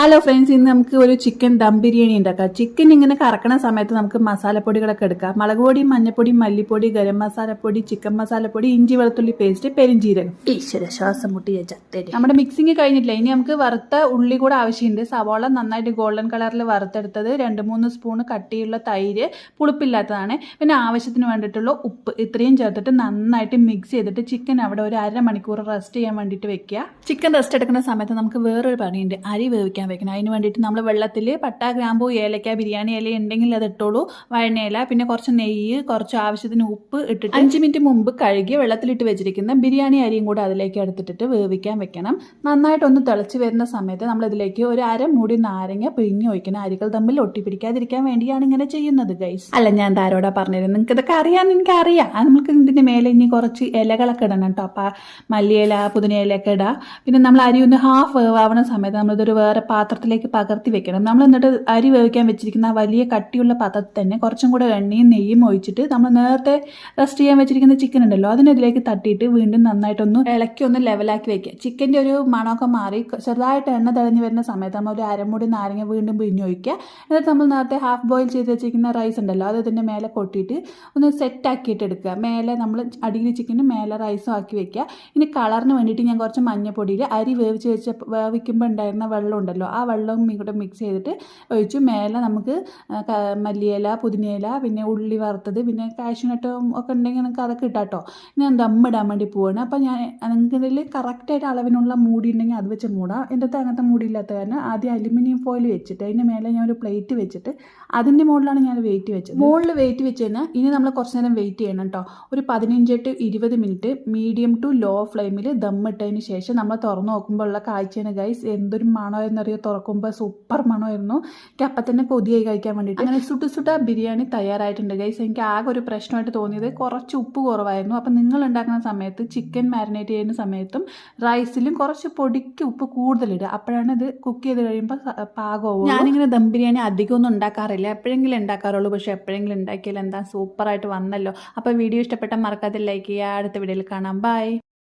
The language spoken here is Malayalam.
ഹലോ ഫ്രണ്ട്സ്, ഇന്ന് നമുക്ക് ഒരു ചിക്കൻ ദം ബിരിയാണി ഉണ്ടാക്കാം. ചിക്കൻ ഇങ്ങനെ കറക്കണ സമയത്ത് നമുക്ക് മസാലപ്പൊടികളൊക്കെ എടുക്കാം. മുളക് പൊടി, മഞ്ഞപ്പൊടി, മല്ലിപ്പൊടി, ഗരം മസാലപ്പൊടി, ചിക്കൻ മസാലപ്പൊടി, ഇഞ്ചി വെളുത്തുള്ളി പേസ്റ്റ്, പെരിഞ്ചീരകം. ഈശ്വര ശ്വാസം മുട്ടി ചത്തേരി. നമ്മുടെ മിക്സിങ് കഴിഞ്ഞിട്ടില്ല. ഇനി നമുക്ക് വറുത്ത ഉള്ളി കൂടെ ആവശ്യമുണ്ട്. സവാള നന്നായിട്ട് ഗോൾഡൻ കളറിൽ വറുത്തെടുത്തത്, 2-3 സ്പൂൺ കട്ടിയുള്ള തൈര്, പുളിപ്പില്ലാത്തതാണ്. പിന്നെ ആവശ്യത്തിന് വേണ്ടിയിട്ടുള്ള ഉപ്പ്, ഇത്രയും ചേർത്തിട്ട് നന്നായിട്ട് മിക്സ് ചെയ്തിട്ട് ചിക്കൻ അവിടെ ഒരു അരമണിക്കൂർ റെസ്റ്റ് ചെയ്യാൻ വേണ്ടിയിട്ട് വെക്കുക. ചിക്കൻ റെസ്റ്റ് എടുക്കുന്ന സമയത്ത് നമുക്ക് വേറൊരു പണിയുണ്ട്, അരി വേവിക്കാൻ വെക്കണം. അതിന് വേണ്ടിയിട്ട് നമ്മൾ വെള്ളത്തിൽ പട്ട, ഗ്രാമ്പൂ, ഏലക്ക, ബിരിയാണി ഇല ഉണ്ടെങ്കിൽ അത് ഇട്ടോളൂ, വഴണയില, പിന്നെ കുറച്ച് നെയ്യ്, കുറച്ച് ആവശ്യത്തിന് ഉപ്പ് ഇട്ടിട്ട് 5 മിനിറ്റ് മുമ്പ് കഴുകി വെള്ളത്തിലിട്ട് വെച്ചിരിക്കുന്ന ബിരിയാണി അരിയും കൂടെ അതിലേക്ക് എടുത്തിട്ട് വേവിക്കാൻ വെക്കണം. നന്നായിട്ടൊന്ന് തിളച്ച് വരുന്ന സമയത്ത് നമ്മൾ ഇതിലേക്ക് ഒരു അരമൂടി നാരങ്ങ പിഴിഞ്ഞ് ഒഴിക്കണം. അരികൾ തമ്മിൽ ഒട്ടിപ്പിടിക്കാതിരിക്കാൻ വേണ്ടിയാണ് ഇങ്ങനെ ചെയ്യുന്നത് ഗൈസ്. അല്ല, ഞാൻ ആരോടാ പറഞ്ഞിരുന്നത്, നിങ്ങൾക്ക് ഇതൊക്കെ അറിയാമെന്ന് എനിക്കറിയാം. നമുക്ക് ഇതിൻ്റെ മേലെ ഇനി കുറച്ച് ഇലകളൊക്കെ ഇടണം കേട്ടോ. അപ്പം മല്ലിയില, പുതിനയിലൊക്കെ ഇടാം. പിന്നെ നമ്മൾ അരി ഒന്ന് ഹാഫ് വേവാവുന്ന സമയത്ത് നമ്മളിതൊരു വേറെ പാത്രത്തിലേക്ക് പകർത്തി വെക്കണം. നമ്മൾ എന്നിട്ട് അരി വേവിക്കാൻ വെച്ചിരിക്കുന്ന വലിയ കട്ടിയുള്ള പാത്രത്തിൽ തന്നെ കുറച്ചും കൂടെ എണ്ണയും നെയ്യും ഒഴിച്ചിട്ട് നമ്മൾ നേരത്തെ റെസ്റ്റ് ചെയ്യാൻ വെച്ചിരിക്കുന്ന ചിക്കൻ ഉണ്ടല്ലോ, അതിനതിലേക്ക് തട്ടിയിട്ട് വീണ്ടും നന്നായിട്ടൊന്ന് ഇളക്കി ഒന്ന് ലെവലാക്കി വെക്കുക. ചിക്കൻ്റെ ഒരു മണമൊക്കെ മാറി ചെറുതായിട്ട് എണ്ണ തെളിഞ്ഞ് വരുന്ന സമയത്ത് നമ്മൾ ഒരു അരമുടി നാരങ്ങ വീണ്ടും പിഴിഞ്ഞ് ഒഴിക്കുക. എന്നിട്ട് നമ്മൾ നേരത്തെ ഹാഫ് ബോയിൽ ചെയ്ത് വെച്ചിരിക്കുന്ന റൈസ് ഉണ്ടല്ലോ, അത് ഇതിൻ്റെ മേലെ കൊട്ടിയിട്ട് ഒന്ന് സെറ്റാക്കിയിട്ട് എടുക്കുക. മേലെ നമ്മൾ അടിയിൽ ചിക്കനും മേലെ റൈസും ആക്കി വെക്കുക. ഇനി കളറിന് വേണ്ടിയിട്ട് ഞാൻ കുറച്ച് മഞ്ഞപ്പൊടിയിൽ അരി വേവിക്കുമ്പോൾ ഉണ്ടായിരുന്ന വെള്ളം ഉണ്ടല്ലോ, ആ വെള്ളവും കൂടെ മിക്സ് ചെയ്തിട്ട് ഒഴിച്ചു. മേലെ നമുക്ക് മല്ലിയില, പുതിനയില, പിന്നെ ഉള്ളി വറുത്തത്, പിന്നെ കാഷ്യൂനട്ടും ഒക്കെ ഉണ്ടെങ്കിൽ നിങ്ങൾക്ക് അതൊക്കെ ഇട്ടാട്ടോ. ഞാൻ ദമ്മിടാൻ വേണ്ടി പോവാണ്. അപ്പം ഞാൻ നിങ്ങളിൽ കറക്റ്റായിട്ട് അളവിനുള്ള മൂടി ഉണ്ടെങ്കിൽ അത് വെച്ച് മൂടാം. എൻ്റെ അടുത്ത് അങ്ങനത്തെ മൂടിയില്ലാത്ത കാരണം ആദ്യം അലുമിനിയം ഫോയിൽ വെച്ചിട്ട് അതിൻ്റെ മേലെ ഞാൻ ഒരു പ്ലേറ്റ് വെച്ചിട്ട് അതിൻ്റെ മുകളിലാണ് ഞാൻ വെയിറ്റ് വെച്ചത്. മുകളിൽ വെയിറ്റ് വെച്ച് കഴിഞ്ഞാൽ ഇനി നമ്മൾ കുറച്ച് നേരം വെയിറ്റ് ചെയ്യണം കേട്ടോ. ഒരു 15 to 20 minute medium to low ഫ്ലെയിമിൽ ദമ്മിട്ടതിന് ശേഷം നമ്മൾ തുറന്നു നോക്കുമ്പോൾ ഉള്ള കാഴ്ചയാണ് ഗൈസ്. എന്തൊരു മണമായിരുന്നറിയോ, തുറക്കുമ്പോൾ സൂപ്പർ മണമായിരുന്നു. എനിക്ക് അപ്പം തന്നെ കൊതിയായി കഴിക്കാൻ വേണ്ടിയിട്ട്. അങ്ങനെ സുട്ട ബിരിയാണി തയ്യാറായിട്ടുണ്ട് ഗൈസ്. എനിക്ക് ആകെ ഒരു പ്രശ്നമായിട്ട് തോന്നിയത് കുറച്ച് ഉപ്പ് കുറവായിരുന്നു. അപ്പം നിങ്ങൾ ഉണ്ടാക്കുന്ന സമയത്ത് ചിക്കൻ മാരിനേറ്റ് ചെയ്യുന്ന സമയത്തും റൈസിലും കുറച്ച് പൊടിക്ക് ഉപ്പ് കൂടുതലിടുക. അപ്പോഴാണ് ഇത് കുക്ക് ചെയ്ത് കഴിയുമ്പോൾ പാകമാവും. ഞാനിങ്ങനെ ദം ബിരിയാണി അധികമൊന്നും ഉണ്ടാക്കാറില്ല, എപ്പോഴെങ്കിലും ഉണ്ടാക്കാറുള്ളൂ. പക്ഷേ എപ്പോഴെങ്കിലും ഉണ്ടാക്കിയാൽ എന്താ സൂപ്പറായിട്ട് വന്നല്ലോ. അപ്പോൾ വീഡിയോ ഇഷ്ടപ്പെട്ടാൽ മറക്കാതെ ലൈക്ക് ചെയ്യുക. അടുത്ത വീഡിയോയിൽ കാണാം. ബൈ.